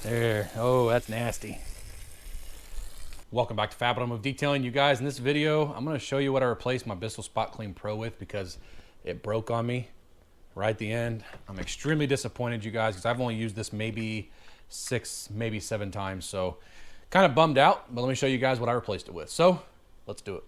There. Oh, that's nasty. Welcome back to Fab Automotive Detailing, you guys. In this video, I'm going to show you what I replaced my Bissel Spot Clean Pro with because it broke on me right at the end. I'm extremely disappointed, you guys, because I've only used this maybe 6, maybe 7 times. So kind of bummed out, but let me show you guys what I replaced it with. So let's do it.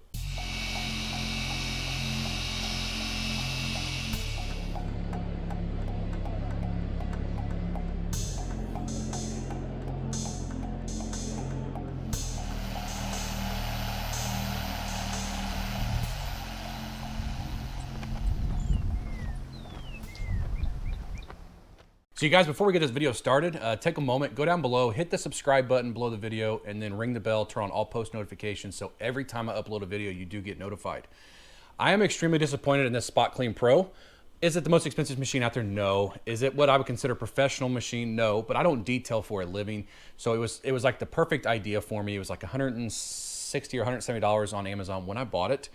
So you guys, before we get this video started, take a moment, go down below, hit the subscribe button below the video, and then ring the bell, turn on all post notifications, so every time I upload a video, you do get notified. I am extremely disappointed in this Spot Clean Pro. Is it the most expensive machine out there? No. Is it what I would consider a professional machine? No, but I don't detail for a living. So it was like the perfect idea for me. It was like $160 or $170 on Amazon when I bought it.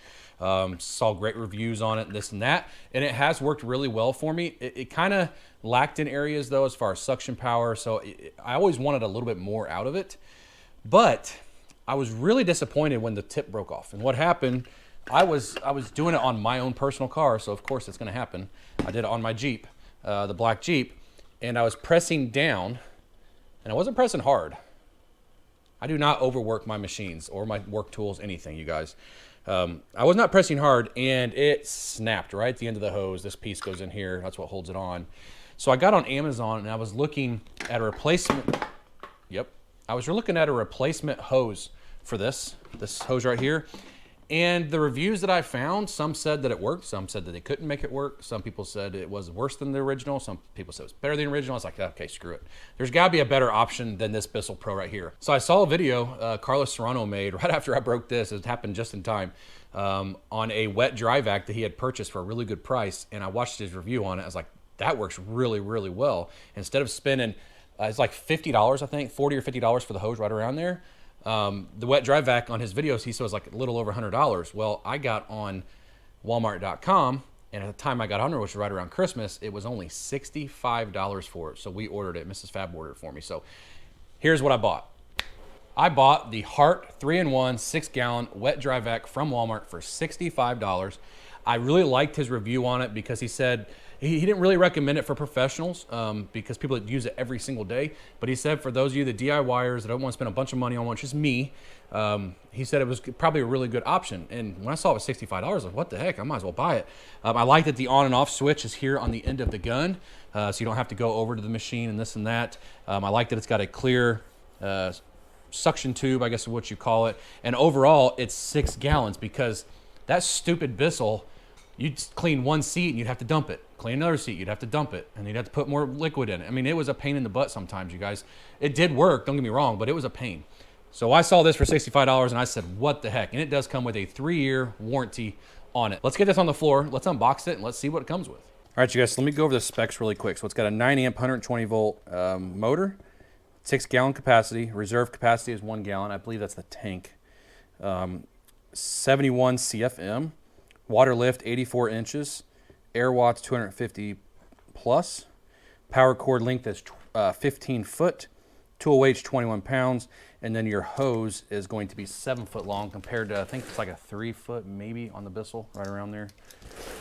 Saw great reviews on it, this and that, and it has worked really well for me. It kind of lacked in areas though as far as suction power, so I always wanted a little bit more out of it. But I was really disappointed when the tip broke off. And what happened, I was doing it on my own personal car, so of course it's going to happen. I did it on my Jeep, the black Jeep, and I was pressing down, and I wasn't pressing hard. I do not overwork my machines or my work tools, anything, you guys. I was not pressing hard, and it snapped right at the end of the hose. This piece goes in here. That's what holds it on. So I got on Amazon, and I was looking at a replacement. Yep. I was looking at a replacement hose for this hose right here. And the reviews that I found, some said that it worked. Some said that they couldn't make it work. Some people said it was worse than the original. Some people said it was better than the original. I was like, okay, screw it. There's got to be a better option than this Bissell Pro right here. So I saw a video Carlos Serrano made right after I broke this. It happened just in time on a wet dry vac that he had purchased for a really good price. And I watched his review on it. I was like, that works really, really well. Instead of spending, it's like $50, I think, $40 or $50 for the hose right around there. The wet dry vac on his videos, he said was like a little over $100. Well, I got on Walmart.com, and at the time I got on there, which was right around Christmas, it was only $65 for it. So we ordered it. Mrs. Fab ordered it for me. So here's what I bought. I bought the Hart 3-in-1 6-gallon wet dry vac from Walmart for $65. I really liked his review on it because he said he didn't really recommend it for professionals because people that use it every single day. But he said for those of you, the DIYers that don't want to spend a bunch of money on one, which is me, he said it was probably a really good option. And when I saw it was $65, I was like, what the heck? I might as well buy it. I like that the on and off switch is here on the end of the gun, so you don't have to go over to the machine and this and that. I like that it's got a clear suction tube, I guess is what you call it. And overall, it's 6 gallons because that stupid Bissell, you'd clean one seat and you'd have to dump it. Clean another seat, you'd have to dump it, and you'd have to put more liquid in it. I mean, it was a pain in the butt sometimes, you guys. It did work, don't get me wrong, but it was a pain. So I saw this for $65, and I said, what the heck? And it does come with a 3-year warranty on it. Let's get this on the floor, let's unbox it, and let's see what it comes with. All right, you guys, so let me go over the specs really quick. So it's got a 9-amp, 120-volt motor, 6-gallon capacity. Reserve capacity is 1 gallon. I believe that's the tank. 71 CFM. Water lift, 84 inches. Air watts, 250 plus. Power cord length is 15 foot. Tool weight's 21 pounds. And then your hose is going to be 7 foot long compared to, I think it's like a 3 foot maybe on the Bissell, right around there.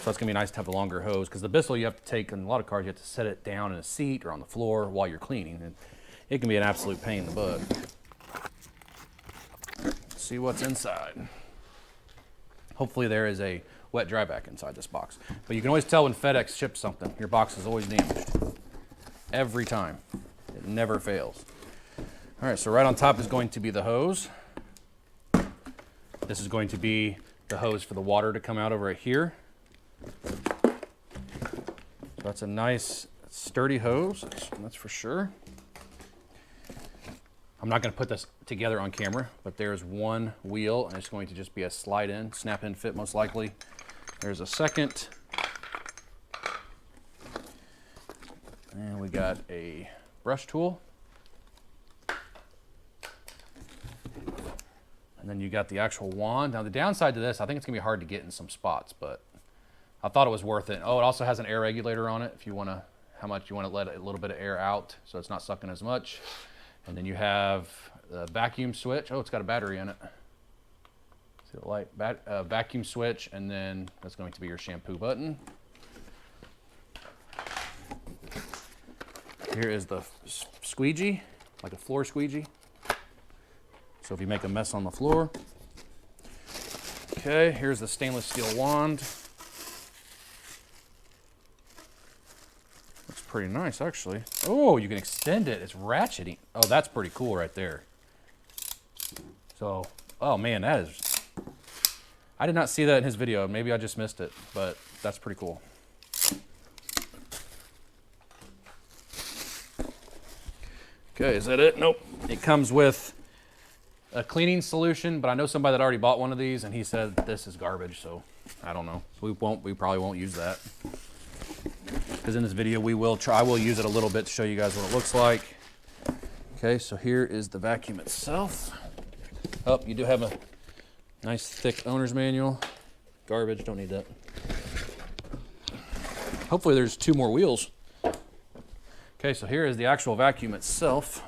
So it's gonna be nice to have a longer hose because the Bissell you have to take, in a lot of cars, you have to set it down in a seat or on the floor while you're cleaning. And it can be an absolute pain in the butt. Let's see what's inside. Hopefully there is a wet dry vac inside this box. But you can always tell when FedEx ships something, your box is always damaged. Every time. It never fails. All right, so right on top is going to be the hose. This is going to be the hose for the water to come out over here. So that's a nice, sturdy hose, that's for sure. I'm not going to put this together on camera, but there's one wheel, and it's going to just be a slide-in, snap-in fit most likely. There's a second. And we got a brush tool. And then you got the actual wand. Now the downside to this, I think it's going to be hard to get in some spots, but I thought it was worth it. Oh, it also has an air regulator on it if you want to, how much you want to let a little bit of air out so it's not sucking as much. And then you have the vacuum switch. Oh, it's got a battery in it. See the light? Vacuum switch, and then that's going to be your shampoo button. Here is the squeegee, like a floor squeegee. So if you make a mess on the floor. Okay, here's the stainless steel wand. Looks pretty nice, actually. Oh, you can extend it. It's ratcheting. Oh, that's pretty cool right there. So, oh man, that is... I did not see that in his video. Maybe I just missed it, but that's pretty cool. Okay, is that it? Nope. It comes with a cleaning solution, but I know somebody that already bought one of these and he said this is garbage, so I don't know. We probably won't use that. Because in this video I will use it a little bit to show you guys what it looks like. Okay, so here is the vacuum itself. Oh, you do have a nice thick owner's manual. Garbage, don't need that. Hopefully there's 2 more wheels. Okay, so here is the actual vacuum itself.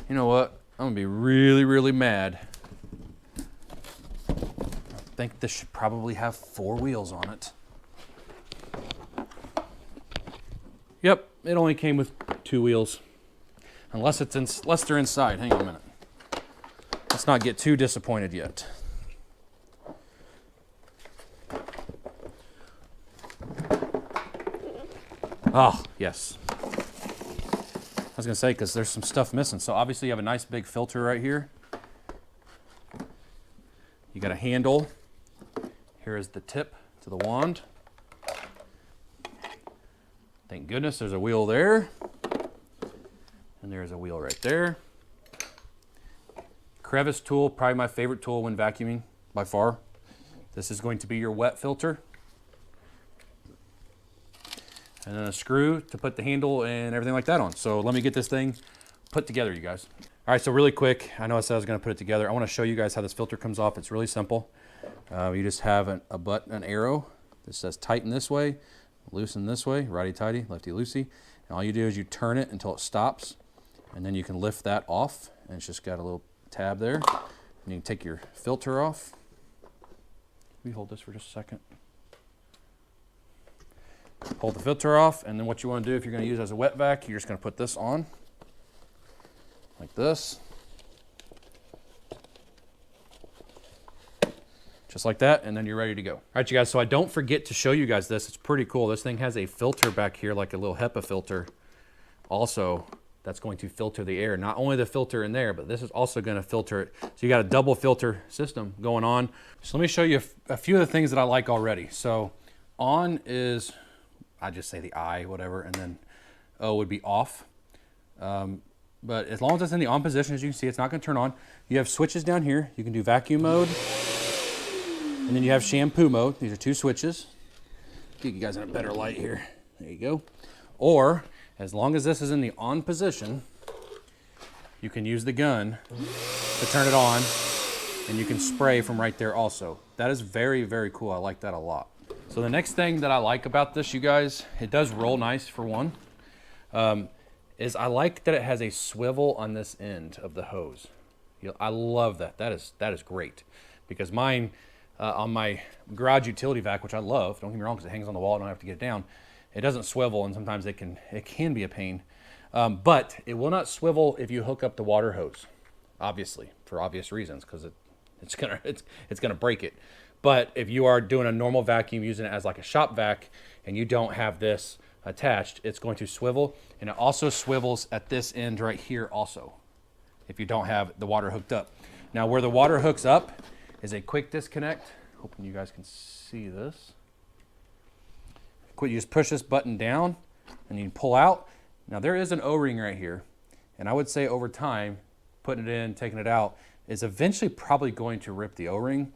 You know what? I'm gonna be really, really mad. I think this should probably have 4 wheels on it. Yep, it only came with 2 wheels. Unless they're inside. Hang on a minute. Let's not get too disappointed yet. Oh, yes. I was gonna say, because there's some stuff missing. So obviously you have a nice big filter right here. You got a handle. Here is the tip to the wand. Thank goodness there's a wheel there. And there's a wheel right there. Crevice tool, probably my favorite tool when vacuuming by far. This is going to be your wet filter. And then a screw to put the handle and everything like that on. So let me get this thing put together, you guys. All right, so really quick, I know I said I was gonna put it together. I wanna show you guys how this filter comes off. It's really simple. You just have an arrow that says tighten this way, loosen this way, righty-tighty, lefty-loosey. And all you do is you turn it until it stops, and then you can lift that off, and it's just got a little tab there. And you can take your filter off. Can we hold this for just a second? Pull the filter off, and then what you want to do if you're going to use it as a wet vac, you're just going to put this on like this, just like that, and then you're ready to go. All right, you guys, so I don't forget to show you guys this. It's pretty cool. This thing has a filter back here, like a little HEPA filter also, that's going to filter the air. Not only the filter in there, but this is also going to filter it. So you got a double filter system going on. So let me show you a few of the things that I like already. So on is, I just say the I, whatever, and then O would be off. But as long as it's in the on position, as you can see, it's not going to turn on. You have switches down here. You can do vacuum mode, and then you have shampoo mode. These are 2 switches. Get you guys in a better light here. There you go. Or, as long as this is in the on position, you can use the gun to turn it on, and you can spray from right there also. That is very, very cool. I like that a lot. So the next thing that I like about this, you guys, it does roll nice for one, is I like that it has a swivel on this end of the hose. I love that. That is great, because mine on my garage utility vac, which I love, don't get me wrong, because it hangs on the wall, I don't have to get it down. It doesn't swivel, and sometimes it can be a pain. But it will not swivel if you hook up the water hose, obviously, for obvious reasons, because it's gonna break it. But if you are doing a normal vacuum, using it as like a shop vac, and you don't have this attached, it's going to swivel. And it also swivels at this end right here also, if you don't have the water hooked up. Now where the water hooks up is a quick disconnect. Hoping you guys can see this. You just push this button down and you can pull out. Now there is an O-ring right here. And I would say over time, putting it in, taking it out, is eventually probably going to rip the O-ring.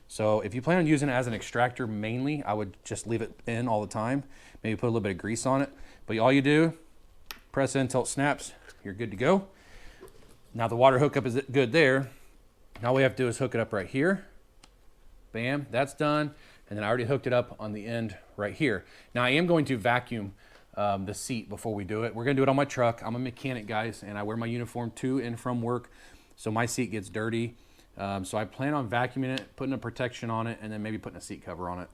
So if you plan on using it as an extractor mainly, I would just leave it in all the time. Maybe put a little bit of grease on it. But all you do, press in until it snaps, you're good to go. Now the water hookup is good there. Now all we have to do is hook it up right here. Bam, that's done. And then I already hooked it up on the end right here. Now I am going to vacuum the seat before we do it. We're gonna do it on my truck. I'm a mechanic, guys, and I wear my uniform to and from work, so my seat gets dirty. So I plan on vacuuming it, putting a protection on it, and then maybe putting a seat cover on it,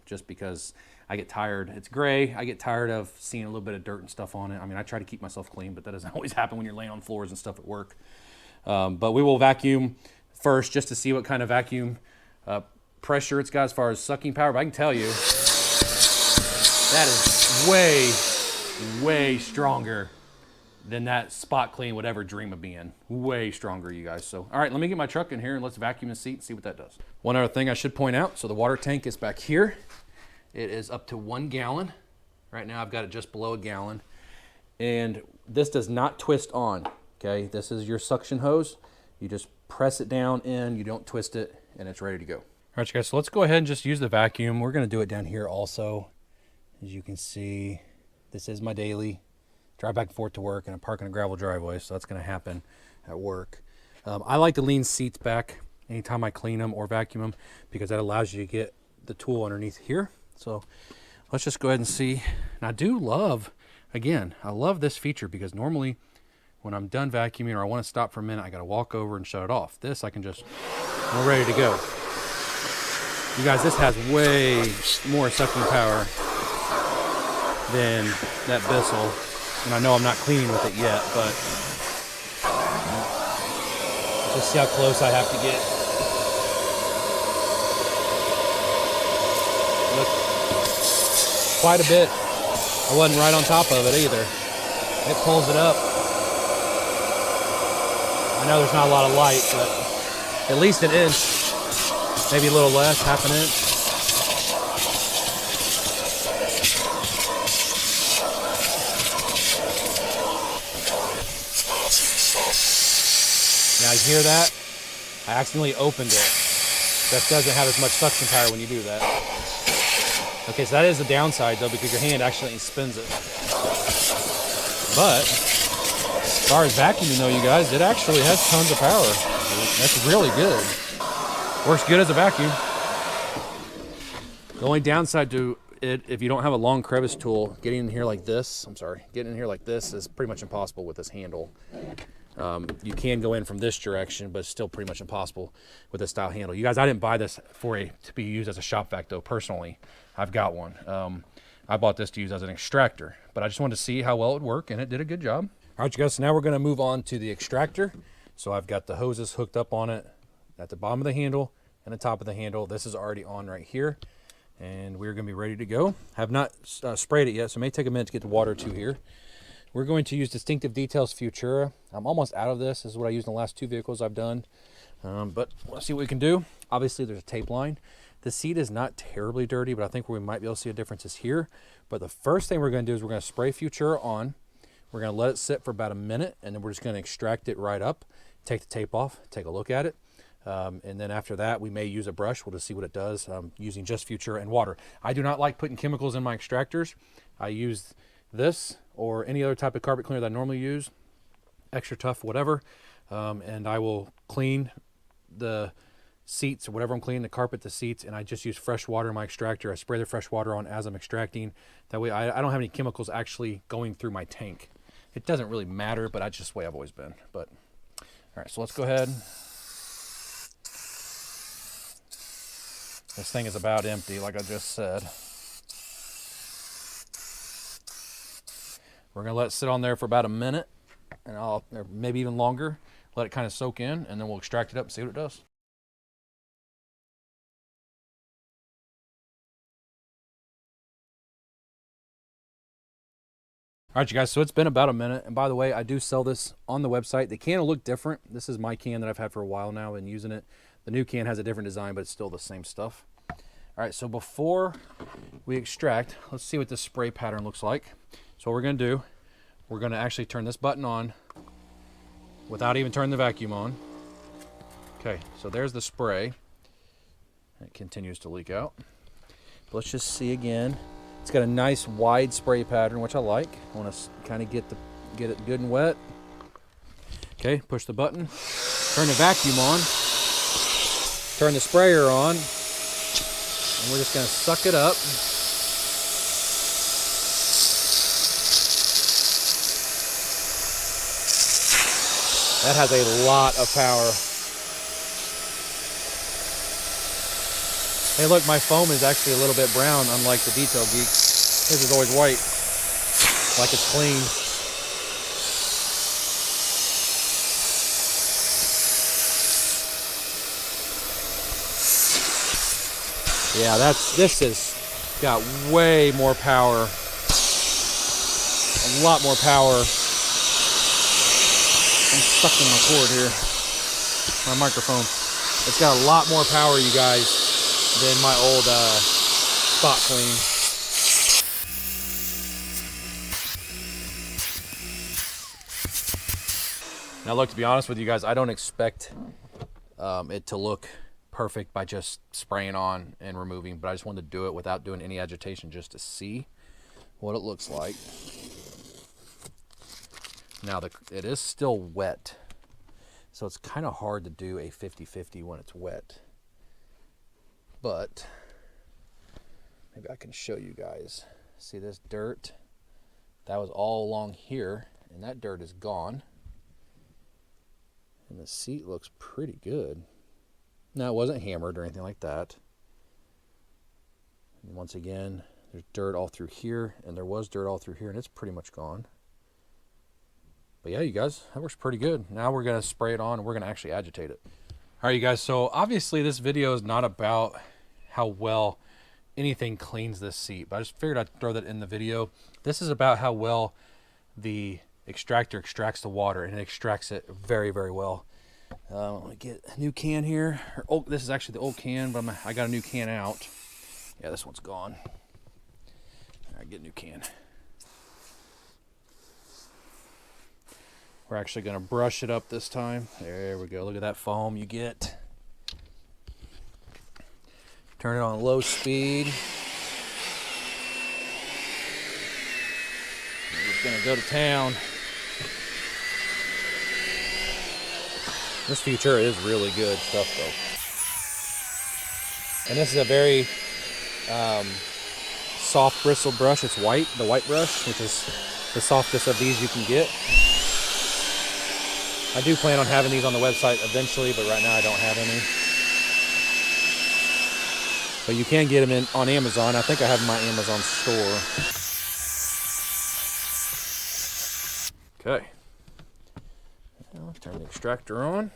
just because I get tired. It's gray. I get tired of seeing a little bit of dirt and stuff on it. I mean, I try to keep myself clean, but that doesn't always happen when you're laying on floors and stuff at work. But we will vacuum first just to see what kind of vacuum pressure it's got as far as sucking power. But I can tell you, that is way stronger than that Spot Clean would ever dream of being. Way stronger, you guys. So, all right, let me get my truck in here and let's vacuum the seat and see what that does. One other thing I should point out, so the water tank is back here. It is up to 1 gallon. Right now I've got it just below a gallon. And this does not twist on, okay? This is your suction hose. You just press it down in, you don't twist it, and it's ready to go. All right, you guys, so let's go ahead and just use the vacuum. We're gonna do it down here also. As you can see, this is my daily. Drive back and forth to work, and I'm parking a gravel driveway, so that's gonna happen at work. I like to lean seats back anytime I clean them or vacuum them, because that allows you to get the tool underneath here. So let's just go ahead and see. And I do love, again, I love this feature because normally when I'm done vacuuming or I want to stop for a minute, I got to walk over and shut it off. This I can just, we're ready to go. You guys, this has way more sucking power than that Bissell. And I know I'm not cleaning with it yet, but just see how close I have to get. Look, quite a bit. I wasn't right on top of it either. It pulls it up. I know there's not a lot of light, but at least an inch, maybe a little less, half an inch. Now you hear that? I accidentally opened it. That doesn't have as much suction power when you do that. Okay, so that is the downside though, because your hand actually spins it. But as far as vacuuming though, you guys, it actually has tons of power. That's really good. Works good as a vacuum. The only downside to it, if you don't have a long crevice tool, getting in here like this, getting in here like this is pretty much impossible with this handle. You can go in from this direction, but it's still pretty much impossible with this style handle. You guys, I didn't buy this to be used as a shop vac though, personally. I've got one. I bought this to use as an extractor, but I just wanted to see how well it would work, and it did a good job. All right, you guys, so now we're gonna move on to the extractor. So I've got the hoses hooked up on it at the bottom of the handle and the top of the handle. This is already on right here, and we're gonna be ready to go. Have not sprayed it yet, so it may take a minute to get the water to here. We're going to use Distinctive Details Futura. I'm almost out of this. This is what I used in the last 2 vehicles I've done. But let's see what we can do. Obviously, there's a tape line. The seat is not terribly dirty, but I think where we might be able to see a difference is here. But the first thing we're going to do is we're going to spray Futura on. We're going to let it sit for about a minute, and then we're just going to extract it right up, take the tape off, take a look at it. And then after that, we may use a brush. We'll just see what it does using just Futura and water. I do not like putting chemicals in my extractors. I use this or any other type of carpet cleaner that I normally use, extra tough, whatever, and I will clean the seats or whatever I'm cleaning, the carpet, the seats, and I just use fresh water in my extractor. I spray the fresh water on as I'm extracting. That way I don't have any chemicals actually going through my tank. It doesn't really matter, but that's just the way I've always been. But all right, so let's go ahead. This thing is about empty, like I just said. We're gonna let it sit on there for about a minute, and or maybe even longer. Let it kind of soak in, and then we'll extract it up and see what it does. All right, you guys, so it's been about a minute. And by the way, I do sell this on the website. The can will look different. This is my can that I've had for a while now and using it. The new can has a different design, but it's still the same stuff. All right, so before we extract, let's see what this spray pattern looks like. So what we're gonna do, we're gonna actually turn this button on without even turning the vacuum on. Okay, so there's the spray. It continues to leak out. But let's just see again. It's got a nice wide spray pattern, which I like. I want to kind of get it good and wet. Okay, push the button, turn the vacuum on, turn the sprayer on, and we're just going to suck it up. That has a lot of power. Hey look, my foam is actually a little bit brown, unlike the Detail Geek. This is always white, like it's clean. Yeah, this has got way more power. A lot more power. I'm stuck in my cord here. My microphone. It's got a lot more power, you guys, than my old Spot Clean. Now look, to be honest with you guys, I don't expect it to look perfect by just spraying on and removing, but I just wanted to do it without doing any agitation just to see what it looks like. Now it is still wet, so it's kind of hard to do a 50-50 when it's wet, but maybe I can show you guys. See this dirt? That was all along here, and that dirt is gone, and the seat looks pretty good. Now, it wasn't hammered or anything like that. And once again, there's dirt all through here, and there was dirt all through here, and it's pretty much gone. But yeah, you guys, that works pretty good. Now we're going to spray it on, and we're going to actually agitate it. All right, you guys, so obviously this video is not about how well anything cleans this seat, but I just figured I'd throw that in the video. This is about how well the extractor extracts the water, and it extracts it very, very well. Let me get a new can here. Oh, this is actually the old can, but I got a new can out. Yeah, this one's gone. All right, get a new can. We're actually going to brush it up this time. There we go. Look at that foam you get. Turn it on low speed. We're going to go to town. This Futura is really good stuff, though. And this is a very soft bristle brush. It's white, the white brush, which is the softest of these you can get. I do plan on having these on the website eventually, but right now I don't have any. But you can get them on Amazon. I think I have them in my Amazon store. Okay. Now, turn the extractor on. I'm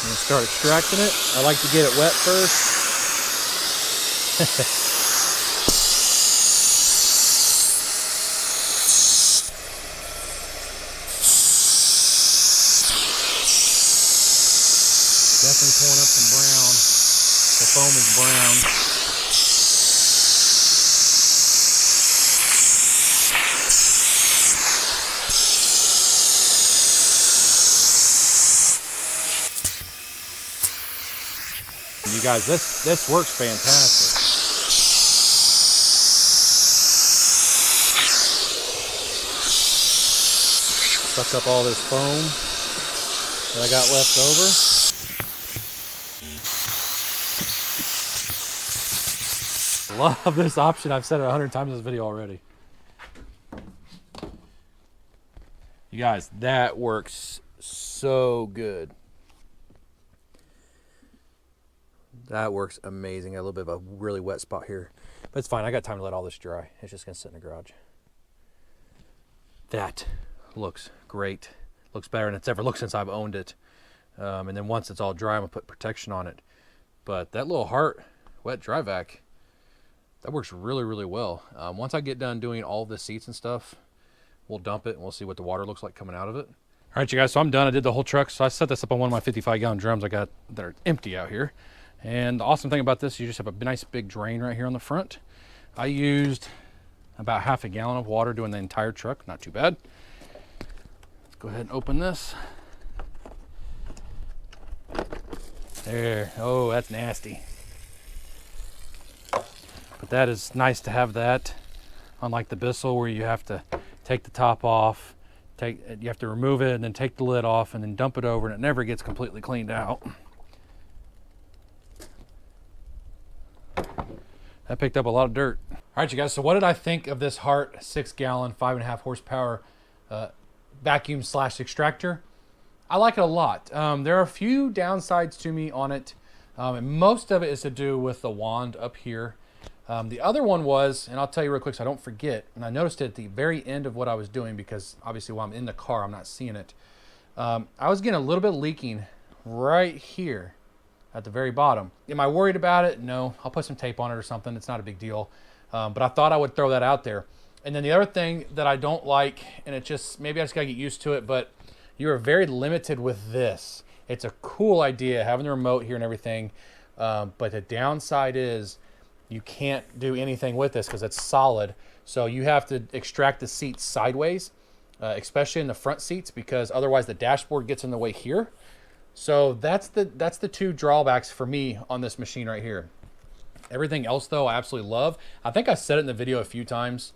going to start extracting it. I like to get it wet first. Definitely pulling up some brown. The foam is brown. You guys, this works fantastic. Sucked up all this foam that I got left over. Love this option. I've said it 100 times in this video already. You guys, that works so good. That works amazing. Got a little bit of a really wet spot here, but it's fine. I got time to let all this dry. It's just gonna sit in the garage. That looks great. Looks better than it's ever looked since I've owned it. And then once it's all dry, I'm gonna put protection on it. But that little heart wet dry vac, that works really, really well. Once I get done doing all the seats and stuff, we'll dump it and we'll see what the water looks like coming out of it. All right, you guys, so I'm done. I did the whole truck. So I set this up on one of my 55-gallon drums I got that are empty out here. And the awesome thing about this, you just have a nice big drain right here on the front. I used about half a gallon of water doing the entire truck. Not too bad. Let's go ahead and open this. There. Oh, that's nasty. But that is nice to have that, unlike the Bissell where you have to take the top off, you have to remove it and then take the lid off and then dump it over, and it never gets completely cleaned out. That picked up a lot of dirt. All right, you guys, so what did I think of this Hart 6-gallon, 5.5 horsepower vacuum slash extractor. I like it a lot. There are a few downsides to me on it, and most of it is to do with the wand up here. The other one was, and I'll tell you real quick so I don't forget, and I noticed it at the very end of what I was doing because obviously while I'm in the car, I'm not seeing it. I was getting a little bit of leaking right here at the very bottom. Am I worried about it? No, I'll put some tape on it or something. It's not a big deal. But I thought I would throw that out there. And then the other thing that I don't like, and it just, maybe I just gotta get used to it, but you are very limited with this. It's a cool idea having the remote here and everything. But the downside is you can't do anything with this because it's solid. So you have to extract the seats sideways, especially in the front seats, because otherwise the dashboard gets in the way here. So that's the two drawbacks for me on this machine right here. Everything else though, I absolutely love. I think I said it in the video a few times.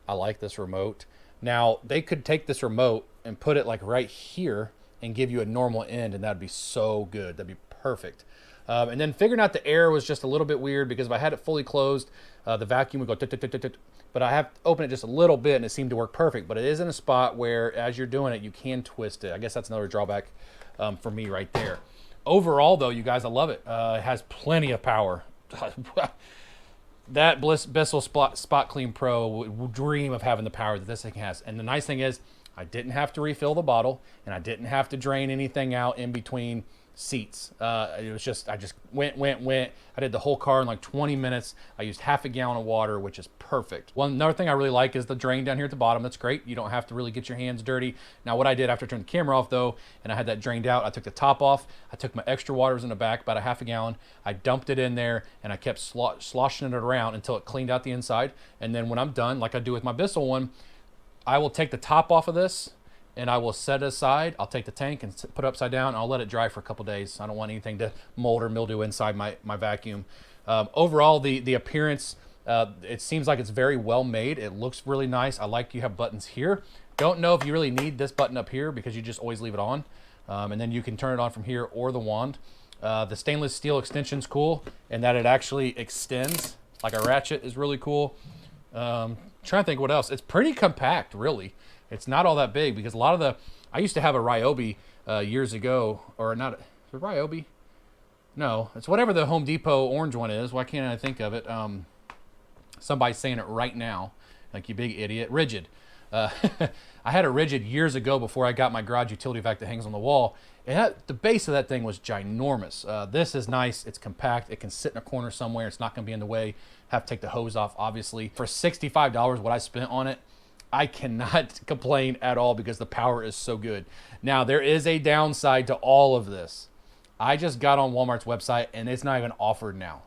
I like this remote. Now they could take this remote and put it like right here and give you a normal end, and that'd be so good. That'd be perfect. And then figuring out the air was just a little bit weird because if I had it fully closed, the vacuum would go tut, tut, tut, tut, tut. But I have to open it just a little bit and it seemed to work perfect. But it is in a spot where as you're doing it, you can twist it. I guess that's another drawback for me right there. Overall though, you guys, I love it. It has plenty of power. That Bissel Spot Clean Pro would dream of having the power that this thing has. And the nice thing is I didn't have to refill the bottle and I didn't have to drain anything out in between seats. It was just, I just went. I did the whole car in like 20 minutes. I used half a gallon of water, which is perfect. Another thing I really like is the drain down here at the bottom. That's great. You don't have to really get your hands dirty. Now what I did after I turned the camera off though, and I had that drained out, I took the top off. I took my extra waters in the back, about a half a gallon. I dumped it in there and I kept sloshing it around until it cleaned out the inside. And then when I'm done, like I do with my Bissell one, I will take the top off of this and I will set it aside. I'll take the tank and put it upside down. And I'll let it dry for a couple days. I don't want anything to mold or mildew inside my vacuum. Overall, the appearance, it seems like it's very well made. It looks really nice. I like you have buttons here. Don't know if you really need this button up here because you just always leave it on. And then you can turn it on from here or the wand. The stainless steel extension's cool, and that it actually extends like a ratchet is really cool. Trying to think what else. It's pretty compact, really. It's not all that big because a lot of I used to have a Ryobi years ago, or not, is it Ryobi? No, it's whatever the Home Depot orange one is. Why can't I think of it? Somebody's saying it right now, like you big idiot. Rigid. I had a Rigid years ago before I got my garage utility vac that hangs on the wall. The base of that thing was ginormous. This is nice. It's compact. It can sit in a corner somewhere. It's not going to be in the way. Have to take the hose off, obviously. For $65, what I spent on it, I cannot complain at all because the power is so good. Now, there is a downside to all of this. I just got on Walmart's website and it's not even offered now.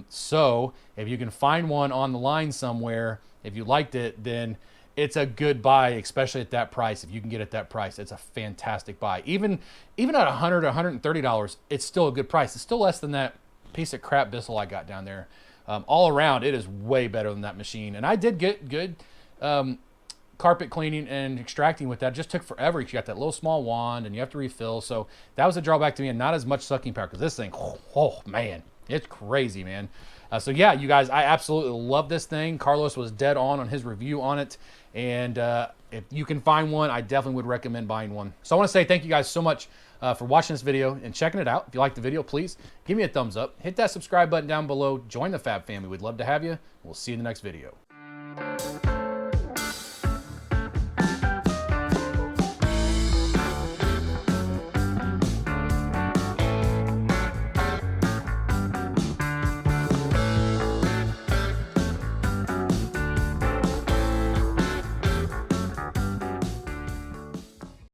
So if you can find one on the line somewhere, if you liked it, then it's a good buy, especially at that price. If you can get it at that price, it's a fantastic buy. Even at $100 or $130, it's still a good price. It's still less than that piece of crap Bissell I got down there. All around, it is way better than that machine. And I did get good carpet cleaning and extracting with that. It just took forever. You got that little small wand and you have to refill. So that was a drawback to me, and not as much sucking power because this thing, oh man, it's crazy, man. So yeah, you guys, I absolutely love this thing. Carlos was dead on his review on it. And if you can find one, I definitely would recommend buying one. So I want to say thank you guys so much for watching this video and checking it out. If you like the video, please give me a thumbs up. Hit that subscribe button down below. Join the Fab family. We'd love to have you. We'll see you in the next video.